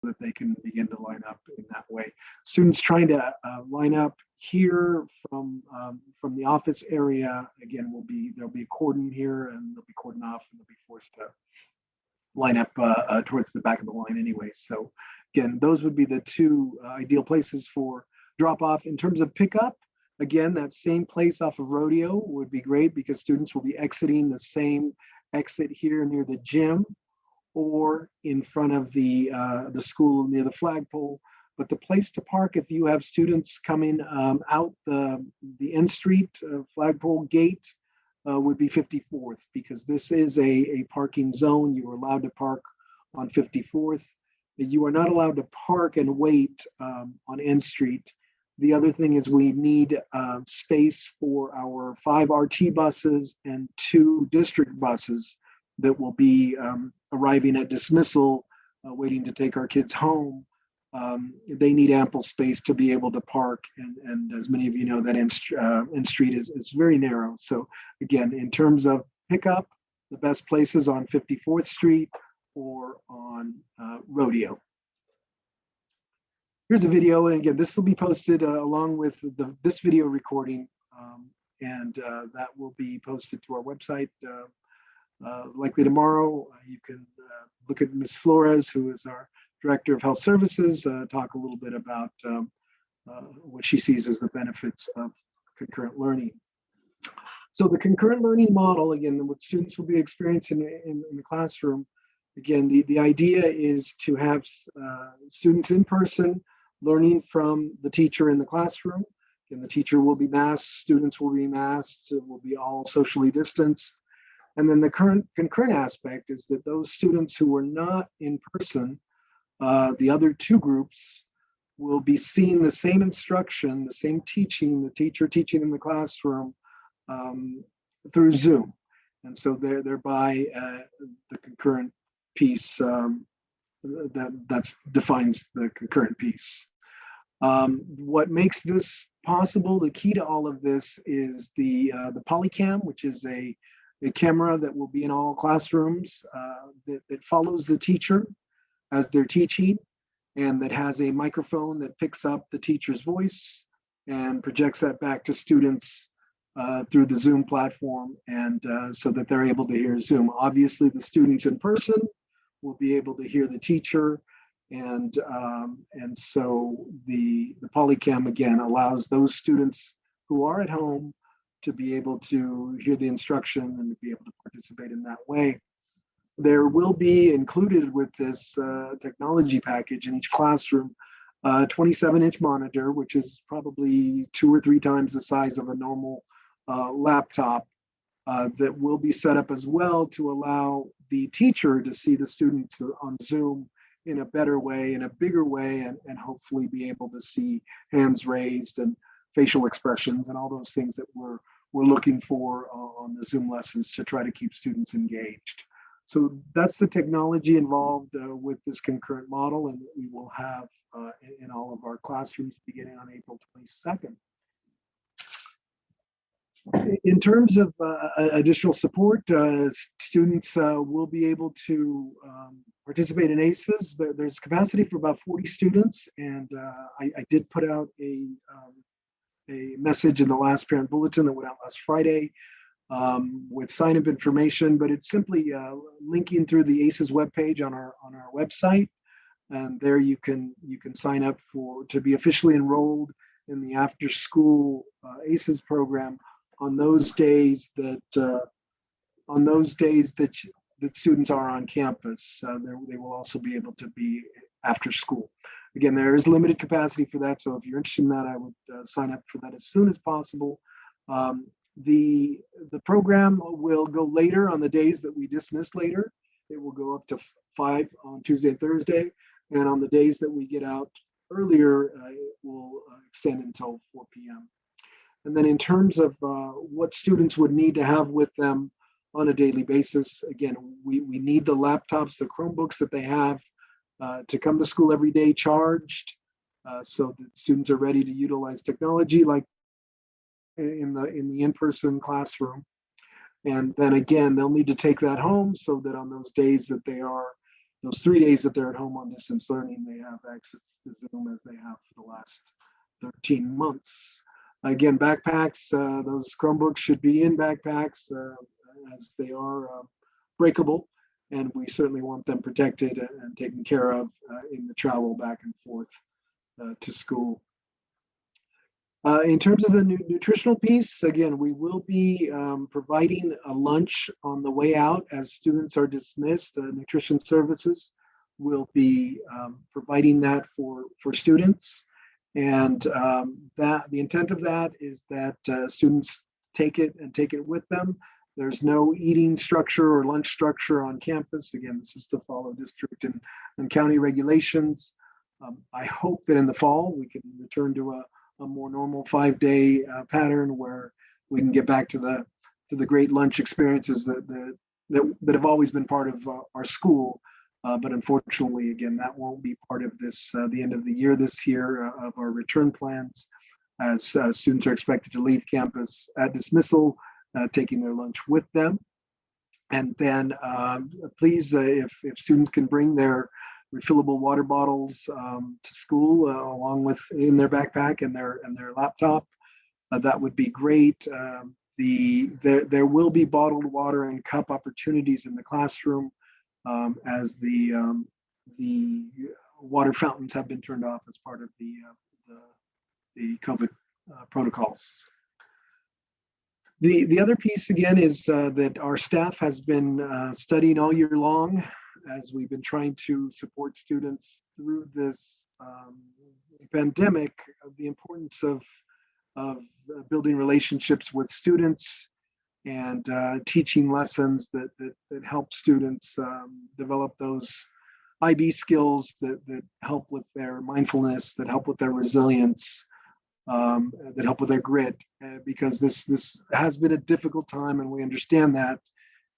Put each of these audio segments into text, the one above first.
that they can begin to line up in that way. Students trying to line up here from the office area, again, there'll be a cordon here and they'll be cordoned off and they'll be forced to line up towards the back of the line anyway. So again, those would be the two ideal places for drop off. In terms of pickup, again, that same place off of Rodeo would be great because students will be exiting the same exit here near the gym or in front of the school near the flagpole. But the place to park, if you have students coming out the N Street flagpole gate, would be 54th, because this is a parking zone. You are allowed to park on 54th. You are not allowed to park and wait on N Street. The other thing is we need space for our 5 RT buses and 2 district buses that will be arriving at dismissal, waiting to take our kids home. They need ample space to be able to park. And as many of you know, that N Street is very narrow. So again, in terms of pickup, the best places on 54th Street or on Rodeo. Here's a video, and again, this will be posted along with this video recording, and that will be posted to our website likely tomorrow. You can look at Ms. Flores, who is our Director of Health Services, talk a little bit about what she sees as the benefits of concurrent learning. So the concurrent learning model, again, what students will be experiencing in the classroom, again, the idea is to have students in person learning from the teacher in the classroom. Again, the teacher will be masked, students will be masked, it will be all socially distanced. And then the concurrent aspect is that those students who are not in person, the other 2 groups will be seeing the same instruction, the same teaching, the teacher teaching in the classroom through Zoom. And so thereby the concurrent piece that defines the concurrent piece. What makes this possible, the key to all of this is the Polycam, which is a camera that will be in all classrooms that follows the teacher as they're teaching, and that has a microphone that picks up the teacher's voice and projects that back to students through the Zoom platform, and so that they're able to hear Zoom. Obviously, the students in person will be able to hear the teacher, and so the Polycam again allows those students who are at home to be able to hear the instruction and to be able to participate in that way. There will be included with this technology package in each classroom a 27-inch monitor, which is probably 2 or 3 times the size of a normal laptop, that will be set up as well to allow the teacher to see the students on Zoom in a better way, in a bigger way, and hopefully be able to see hands raised and facial expressions and all those things that we're looking for on the Zoom lessons to try to keep students engaged. So that's the technology involved with this concurrent model, and that we will have in all of our classrooms beginning on April 22nd. In terms of additional support, students will be able to participate in ACES. There's capacity for about 40 students, and I did put out a message in the last parent bulletin that went out last Friday with sign-up information, but it's simply linking through the ACES webpage on our website, and there you can sign up to be officially enrolled in the after-school ACES program on those days that students are on campus. They will also be able to be after school. Again, there is limited capacity for that, so if you're interested in that, I would sign up for that as soon as possible. The program will go later on the days that we dismiss later. It will go up to 5 on Tuesday and Thursday, and on the days that we get out earlier, it will extend until 4 p.m. And then in terms of what students would need to have with them on a daily basis, again, we need the laptops, the Chromebooks that they have to come to school every day charged, so that students are ready to utilize technology like in the in-person classroom. And then again, they'll need to take that home so that on those days that they are those 3 days that they're at home on distance learning, they have access to Zoom as they have for the last 13 months. Again, backpacks, those Chromebooks should be in backpacks as they are breakable, and we certainly want them protected and taken care of in the travel back and forth to school. In terms of the nutritional piece, again, we will be providing a lunch on the way out as students are dismissed. Nutrition services will be providing that for students. And that the intent of that is that students take it and take it with them. There's no eating structure or lunch structure on campus. Again, this is to follow district and county regulations. I hope that in the fall we can return to a more normal 5-day pattern where we can get back to the great lunch experiences that have always been part of our school. But unfortunately, again, that won't be part of this, the end of the year this year of our return plans, as students are expected to leave campus at dismissal, taking their lunch with them. And then please, if students can bring their refillable water bottles to school along with in their backpack and their laptop, that would be great. There will be bottled water and cup opportunities in the classroom as the water fountains have been turned off as part of the COVID protocols. The other piece again is that our staff has been studying all year long as we've been trying to support students through this pandemic, the importance of building relationships with students and teaching lessons that help students develop those IB skills that help with their mindfulness, that help with their resilience, that help with their grit, because this has been a difficult time and we understand that.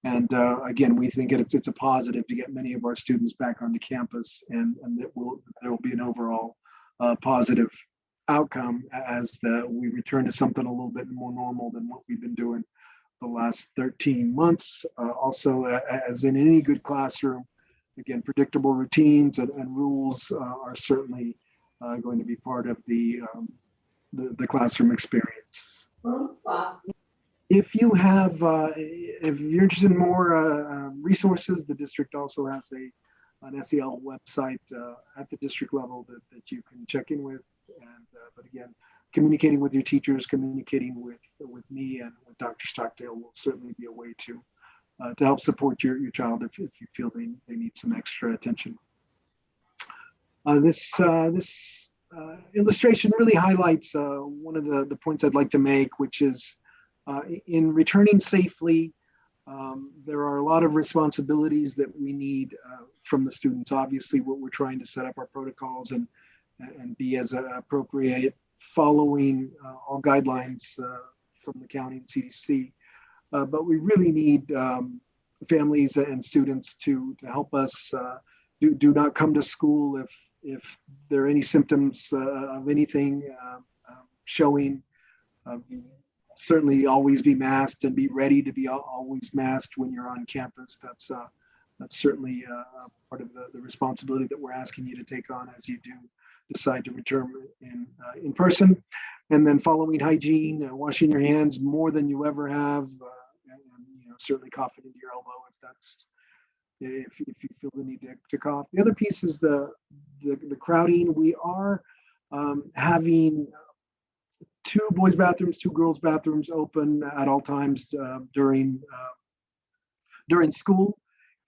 And again, we think it's a positive to get many of our students back onto campus, and that there will be an overall positive outcome as we return to something a little bit more normal than what we've been doing the last 13 months. Also, as in any good classroom, again, predictable routines and rules are certainly going to be part of the classroom experience. If you have, if you're interested in more resources, the district also has an SEL website at the district level that you can check in with. And but again, communicating with your teachers, communicating with me and with Dr. Stockdale will certainly be a way to help support your child if you feel they need some extra attention. This illustration really highlights one of the points I'd like to make, which is in returning safely, there are a lot of responsibilities that we need from the students. Obviously, what we're trying to set up our protocols and be as appropriate, following all guidelines from the county and CDC. But we really need families and students to help us. Do not come to school if there are any symptoms of anything showing. Certainly always be masked and be ready to be always masked when you're on campus. That's certainly part of the responsibility that we're asking you to take on as you do decide to return in person. And then following hygiene, washing your hands more than you ever have, and certainly coughing into your elbow if you feel the need to cough. The other piece is the crowding. We are having 2 boys' bathrooms, 2 girls' bathrooms open at all times during school,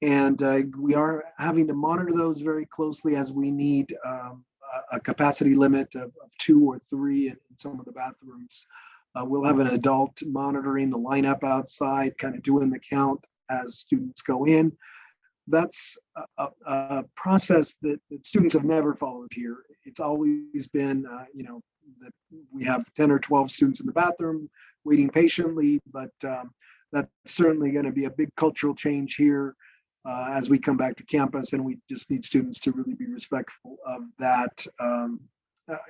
and we are having to monitor those very closely as we need a capacity limit of 2 or 3 in some of the bathrooms. We'll have an adult monitoring the lineup outside, kind of doing the count as students go in. That's a process that students have never followed here. It's always been, that we have 10 or 12 students in the bathroom waiting patiently, but that's certainly going to be a big cultural change here as we come back to campus, and we just need students to really be respectful of that.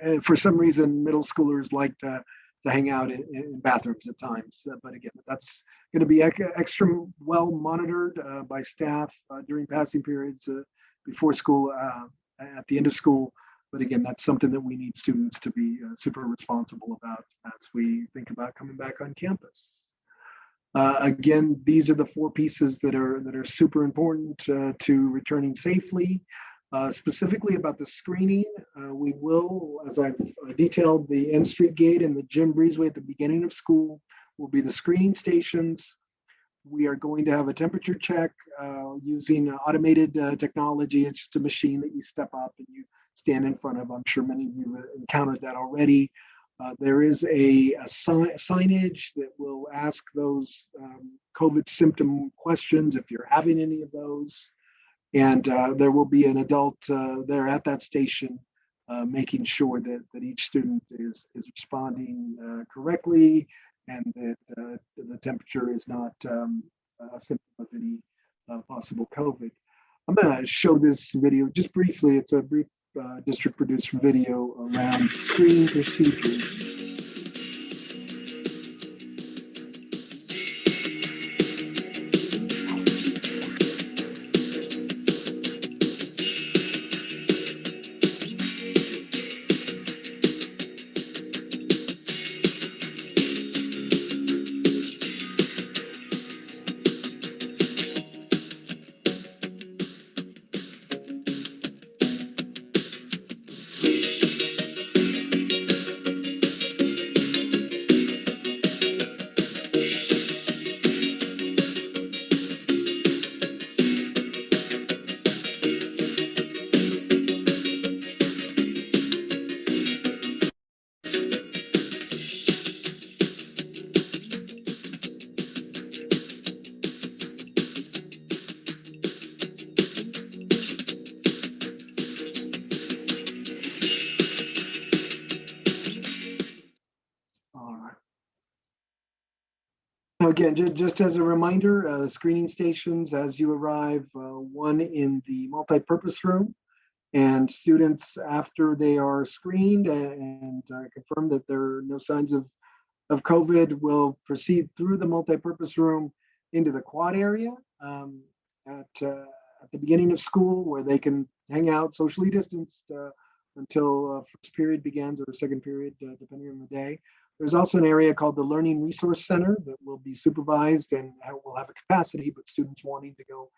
And for some reason, middle schoolers like to hang out in bathrooms at times, but again, that's going to be extra well monitored by staff during passing periods before school, at the end of school. But again, that's something that we need students to be super responsible about as we think about coming back on campus. Again, these are the four pieces that are super important to returning safely. Specifically about the screening, we will, as I've detailed, the N Street Gate and the Jim Breezeway at the beginning of school will be the screening stations. We are going to have a temperature check using automated technology. It's just a machine that you step up and you stand in front of. I'm sure many of you have encountered that already. There is a signage that will ask those COVID symptom questions if you're having any of those. And there will be an adult there at that station making sure that each student is responding correctly and that the temperature is not a symptom of any possible COVID. I'm going to show this video just briefly. It's a brief district produced video around screening procedures. Again, just as a reminder, screening stations as you arrive, one in the multi-purpose room, and students after they are screened and confirm that there are no signs of COVID will proceed through the multi-purpose room into the quad area at the beginning of school where they can hang out socially distanced until first period begins or second period, depending on the day. There's also an area called the Learning Resource Center that will be supervised and will have a capacity, but students wanting to go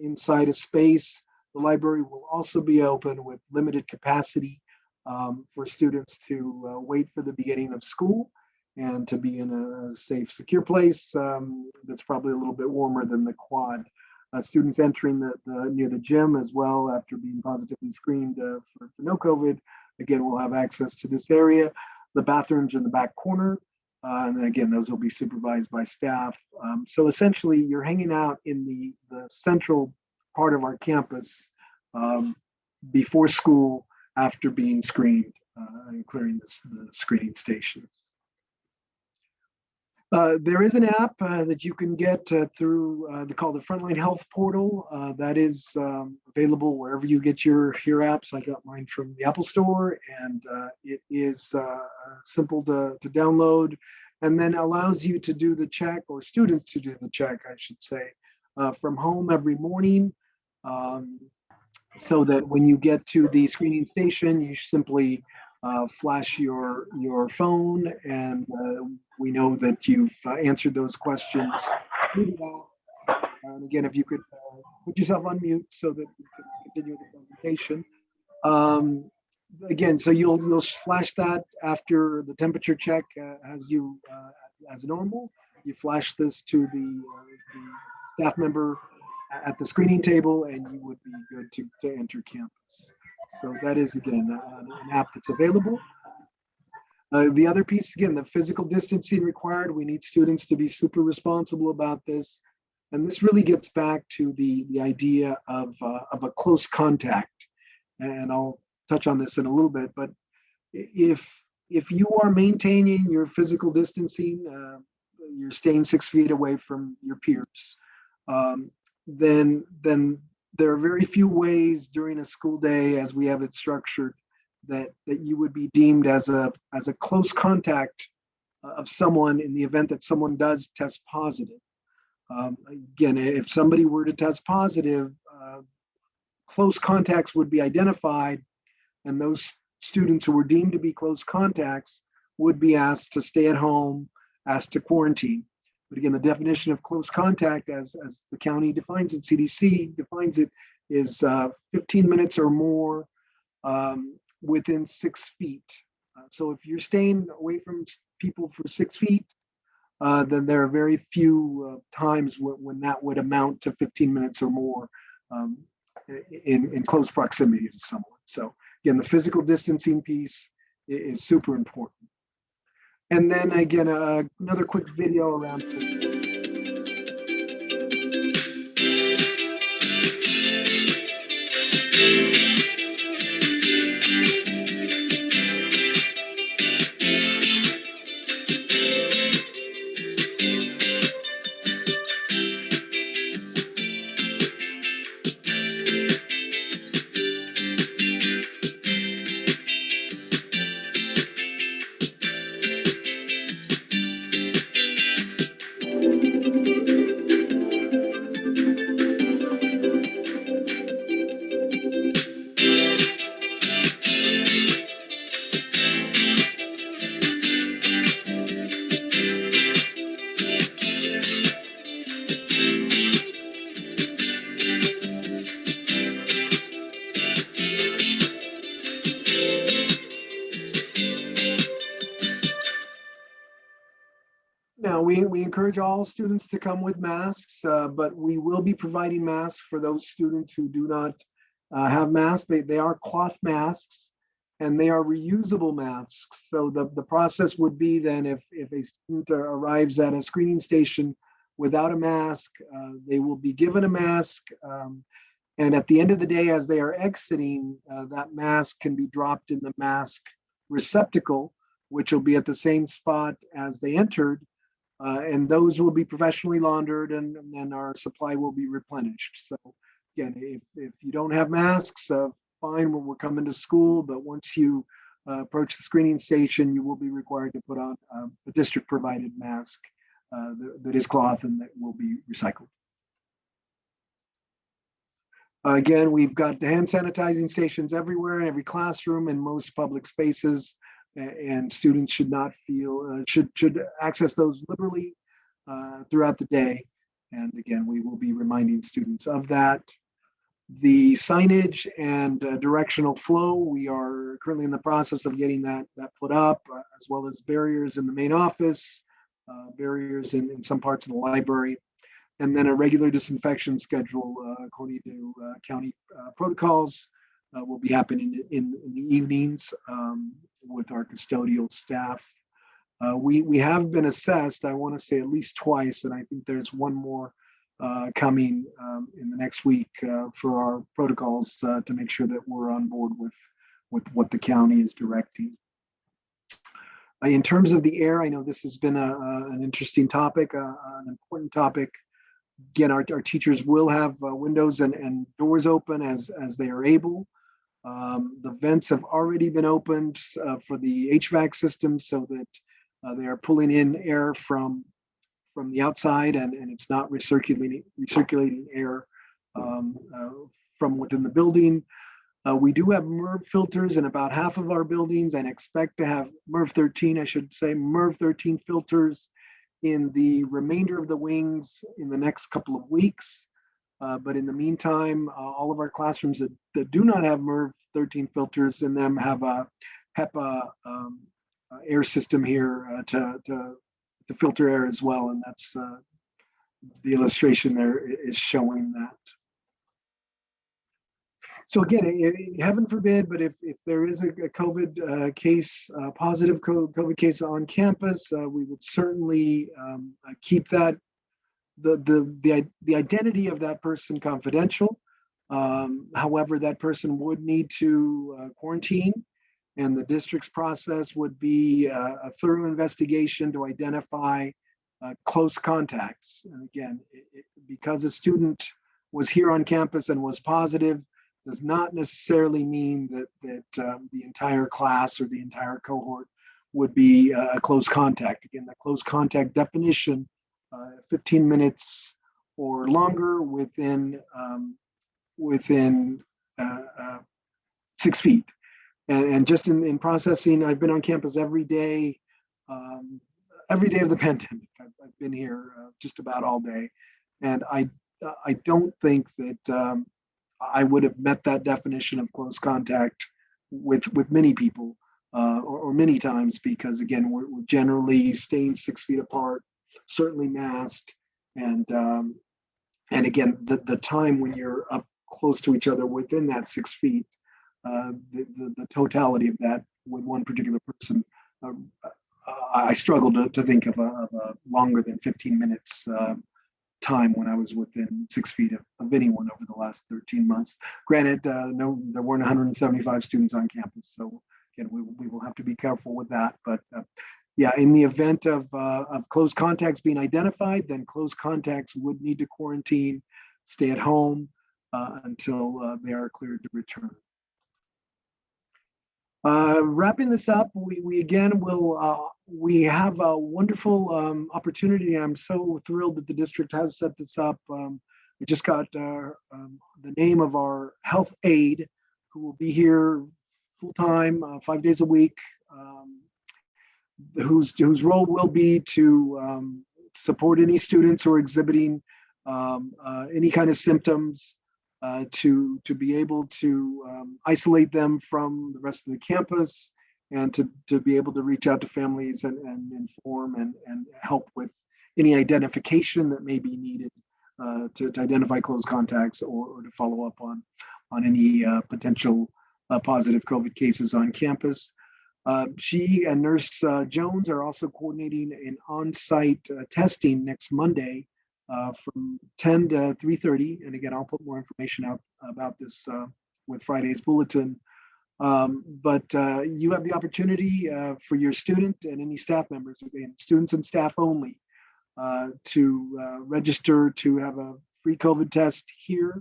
inside a space. The library will also be open with limited capacity for students to wait for the beginning of school and to be in a safe, secure place that's probably a little bit warmer than the quad. Students entering near the gym as well after being positively screened for no COVID, again, will have access to this area. The bathrooms in the back corner, and again, those will be supervised by staff. So essentially, you're hanging out in the central part of our campus before school, after being screened and clearing the screening stations. There is an app that you can get through called the Frontline Health Portal. That is available wherever you get your apps. I got mine from the Apple Store, and it is simple to download, and then allows you to do the check, or students to do the check, I should say, from home every morning, so that when you get to the screening station, you simply flash your phone, and we know that you've answered those questions. And again, if you could put yourself on mute so that we can continue the presentation. Again, so you'll flash that after the temperature check as normal. You flash this to the staff member at the screening table, and you would be good to enter campus. So that is, again, an app that's available. The other piece, again, the physical distancing required. We need students to be super responsible about this. And this really gets back to the idea of a close contact. And I'll touch on this in a little bit, but if you are maintaining your physical distancing, you're staying 6 feet away from your peers, then there are very few ways during a school day, as we have it structured, that you would be deemed as a close contact of someone in the event that someone does test positive. Again, if somebody were to test positive, close contacts would be identified, and those students who were deemed to be close contacts would be asked to stay at home, asked to quarantine. But again, the definition of close contact, as the county defines it, CDC defines it, is 15 minutes or more within 6 feet. So if you're staying away from people for 6 feet, then there are very few times when that would amount to 15 minutes or more in close proximity to someone. So again, the physical distancing piece is super important. And then again, another quick video around physical. Now, we encourage all students to come with masks, but we will be providing masks for those students who do not have masks. They are cloth masks, and they are reusable masks. So the process would be then if a student arrives at a screening station without a mask, they will be given a mask. And at the end of the day, as they are exiting, that mask can be dropped in the mask receptacle, which will be at the same spot as they entered. And those will be professionally laundered, and then our supply will be replenished. So again, if you don't have masks, fine, we're coming to school, but once you approach the screening station, you will be required to put on a district provided mask that is cloth and that will be recycled. Again, we've got the hand sanitizing stations everywhere in every classroom and most public spaces, and students should not feel should access those liberally throughout the day. And again, we will be reminding students of that. The signage and directional flow, we are currently in the process of getting that put up, as well as barriers in the main office, barriers in some parts of the library, and then a regular disinfection schedule according to county protocols will be happening in the evenings with our custodial staff. We have been assessed, I want to say at least twice, and I think there's one more coming in the next week for our protocols to make sure that we're on board with what the county is directing. In terms of the air, I know this has been an interesting topic, an important topic. Again, our teachers will have windows and doors open as they are able. The vents have already been opened for the HVAC system so that they are pulling in air from the outside, and it's not recirculating air from within the building. We do have MERV filters in about half of our buildings and expect to have MERV 13, I should say, MERV 13 filters in the remainder of the wings in the next couple of weeks. But in the meantime, all of our classrooms that do not have MERV 13 filters in them have a HEPA air system here to filter air as well. And that's the illustration there is showing that. So again, heaven forbid, but if there is a COVID case, positive COVID case on campus, we would certainly keep that the identity of that person confidential. However, that person would need to quarantine, and the district's process would be a thorough investigation to identify close contacts. And again, because a student was here on campus and was positive, does not necessarily mean that the entire class or the entire cohort would be a close contact. Again, the close contact definition, 15 minutes or longer within 6 feet. And just in processing, I've been on campus um, every day of the pandemic. I've been here just about all day, and I don't think that I would have met that definition of close contact with many people or many times, because again we're generally staying 6 feet apart, certainly masked, and again the time when you're up close to each other within that 6 feet, the totality of that with one particular person. Uh, I struggle to think of a longer than 15 minutes time when I was within 6 feet of anyone over the last 13 months. Granted, no, there weren't 175 students on campus, so again, we will have to be careful with that. But yeah, in the event of close contacts being identified, then close contacts would need to quarantine, stay at home until they are cleared to return. Wrapping this up, we again will we have a wonderful opportunity. I'm so thrilled that the district has set this up. I just got the name of our health aide, who will be here full time, 5 days a week, whose role will be to support any students who are exhibiting any kind of symptoms, to be able to isolate them from the rest of the campus, and to be able to reach out to families and inform and help with any identification that may be needed to identify close contacts, or to follow up on any potential positive COVID cases on campus. She and Nurse Jones are also coordinating an on-site testing next Monday from 10 to 3:30. And again, I'll put more information out about this with Friday's bulletin. But you have the opportunity for your student and any staff members, again, students and staff only, to register to have a free COVID test here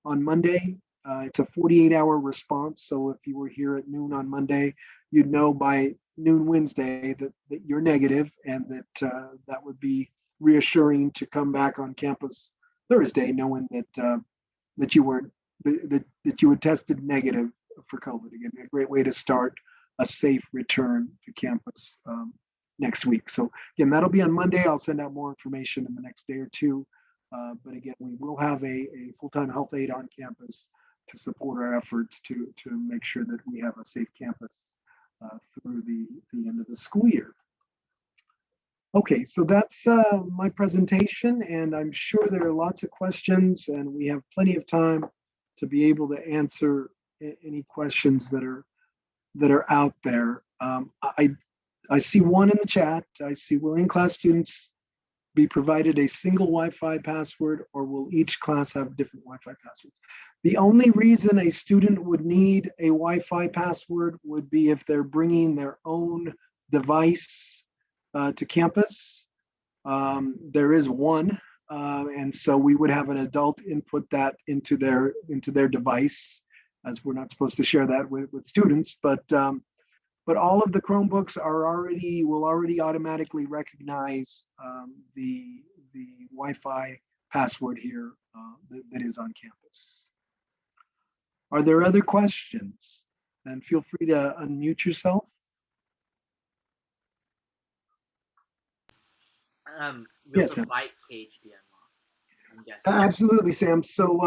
on Monday. It's a 48-hour response. So if you were here at noon on Monday, you'd know by noon Wednesday that you're negative, and that would be reassuring to come back on campus Thursday knowing that you weren't that you had tested negative for COVID. Again, a great way to start a safe return to campus next week. So again, that'll be on Monday. I'll send out more information in the next day or two. But again, we will have a full-time health aide on campus to support our efforts to make sure that we have a safe campus through the end of the school year. Okay, so that's my presentation, and I'm sure there are lots of questions, and we have plenty of time to be able to answer any questions that are out there. I see one in the chat. I see, will in-class students be provided a single Wi-Fi password, or will each class have different Wi-Fi passwords? The only reason a student would need a Wi-Fi password would be if they're bringing their own device to campus. There is one, and so we would have an adult input that into their device, as we're not supposed to share that with students. But all of the Chromebooks will already automatically recognize the Wi-Fi password here that is on campus. Are there other questions? And feel free to unmute yourself. Will yes, the bike cage be unlocked? Absolutely, Sam. So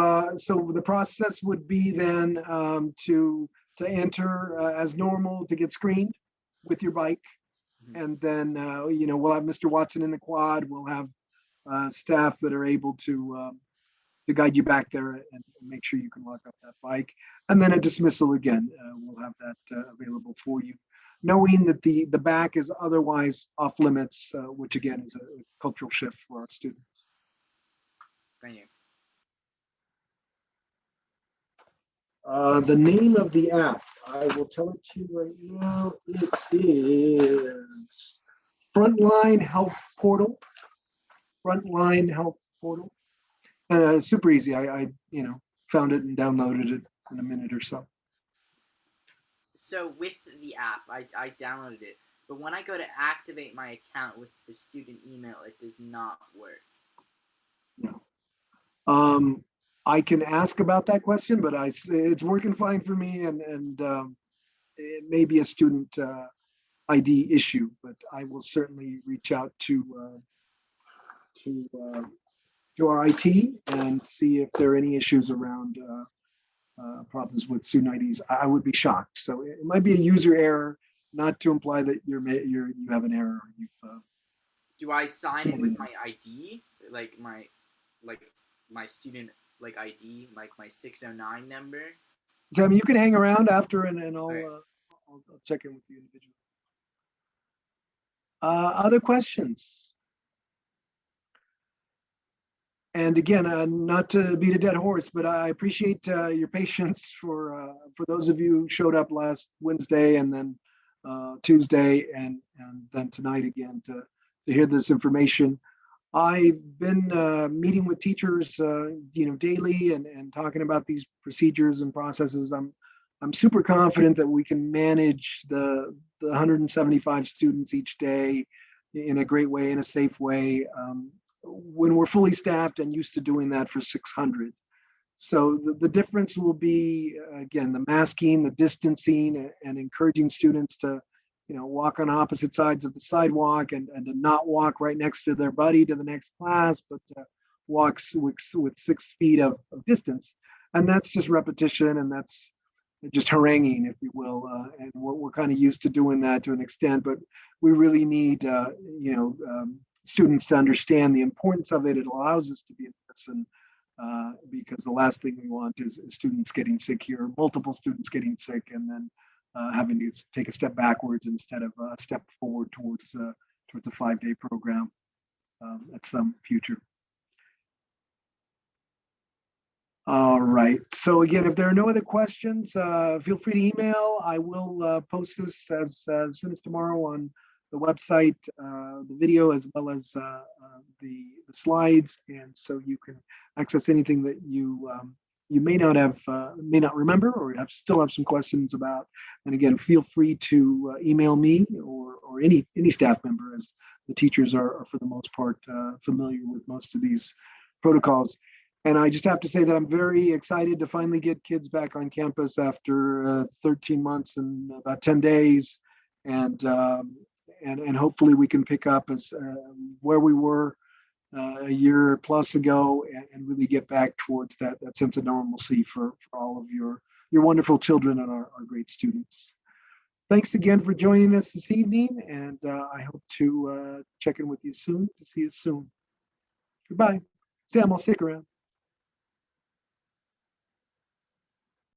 the process would be then to enter as normal, to get screened with your bike, and then we'll have Mr. Watson in the quad. We'll have staff that are able to guide you back there and make sure you can lock up that bike, and then a dismissal again. We'll have that available for you, knowing that the back is otherwise off limits, which again is a cultural shift for our students. Thank you. The name of the app, I will tell it to you right now. It is Frontline Health Portal. Frontline Health Portal. And super easy. I found it and downloaded it in a minute or so. So with the app, I downloaded it, but when I go to activate my account with the student email, it does not work. No. I can ask about that question, but it's working fine for me, and it may be a student ID issue, but I will certainly reach out to uh, to our IT and see if there are any issues around problems with student IDs. I would be shocked. So it might be a user error, not to imply that you have an error. Do I sign in with my ID, like my student like ID, like my 609 number? So I mean, you can hang around after, and Okay. I'll check in with you individually. Other questions? And again, not to beat a dead horse, but I appreciate your patience for those of you who showed up last Wednesday and then Tuesday and then tonight again to hear this information. I've been meeting with teachers, daily and talking about these procedures and processes. I'm super confident that we can manage the 175 students each day in a great way, in a safe way. When we're fully staffed and used to doing that for 600. So the difference will be, again, the masking, the distancing, and encouraging students to, walk on opposite sides of the sidewalk and to not walk right next to their buddy to the next class, but to walk with 6 feet of distance. And that's just repetition, and that's just haranguing, if you will. And we're kind of used to doing that to an extent, but we really need, students to understand the importance of it. It allows us to be in person because the last thing we want is students getting sick here, multiple students getting sick, and then having to take a step backwards instead of a step forward towards a 5-day program at some future. All right. So again, if there are no other questions, feel free to email. I will post this as soon as tomorrow on the website, the video, as well as the slides, and so you can access anything that you may not remember or still have some questions about. And again, feel free to email me or any staff member, as the teachers are for the most part familiar with most of these protocols. And I just have to say that I'm very excited to finally get kids back on campus after 13 months and about 10 days. And hopefully we can pick up as where we were a year plus ago and really get back towards that sense of normalcy for all of your wonderful children and our great students. Thanks again for joining us this evening, and I hope to check in with you soon, to see you soon. Goodbye. Sam, I'll stick around.